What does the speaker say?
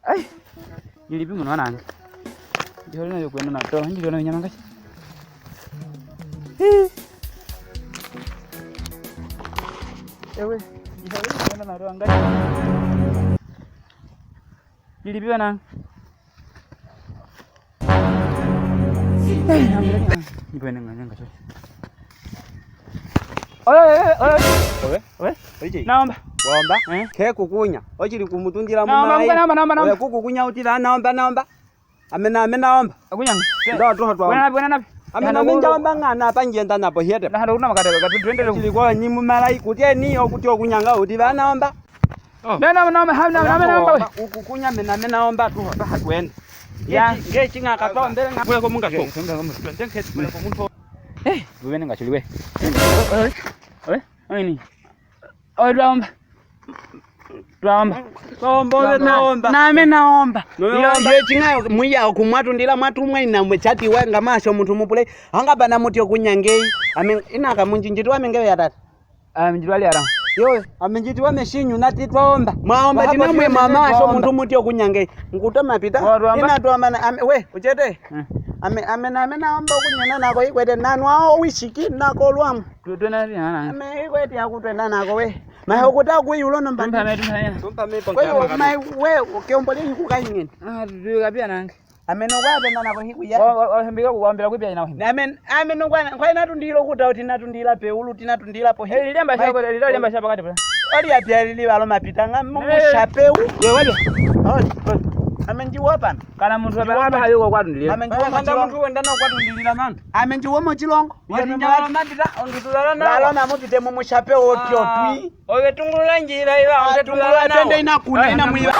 Ai. Nilipi mwana nani? Ndio leo kwenda na toa, ndio leo nyama ngapi? Ewe, ndio leo kwenda na toa ngapi? Nilipi bana? Nipo nganya ngapi? Oye. Naomba. Waomba? Ke kukunya. Ochili kumutundira mu mai. Naomba. Oya kukunya utira naomba. Amena. Akunyanga. Ndo twa. Bwana napi? Amena menjaomba ngana apa njenda napo hiete. Na ndo makata twende leo. Ochili kwa nyimu malai kutie ni okuti okunyanga utira naomba. Naomba. Ukukunya naomba tu hatwenda. Ya, chinga katombele ngakwe ko munga ko. Wewe ngachiliwe. Ini. Naomba. Name naomba. Iyo chinga muya kumwatundira mwatumwe ina mwechati wenga masho muntu mupule. Anga bana muti okunyangei. Inaka munjinjitwa mengewe ya tata. Mjitwali ara. Yo, amenjitwa meshinyu nati twaomba. Mwaomba tinamwe mamasho muntu muti okunyangei. Ngutama pita. Ina twamana we uchete. Naomba okunyana nako ikwete nanwa wishiki nako lwamu. Tutona yana. Ikwete yakutwenda nako we. Mahe ukuta kuyulo nomba. Tumpa mepo. Wewe mai we ukeombole yikukanyingeni. Tukapia nange. Kwapenda nako hikuya. Ohembika kuambira kwipya ina ohembika. Kwa inatundilo kuta uti natundila peulu tinatundila po. Lilemba shapa kati pala. Ali apya lili balo mapita ngamushapeu. Wewe. Amenjiwa pana. Kana muntu wababa hayuko kwatundilira. Amenjiwa muntu wenda no kwatundilira manga. Amenjiwa mo chilongo. Balo mapita onditulala na. Balo namupite mu mushapeu otyo twi. Owe tungulula njira iba. Tungulula twende inakuna ina mwiba.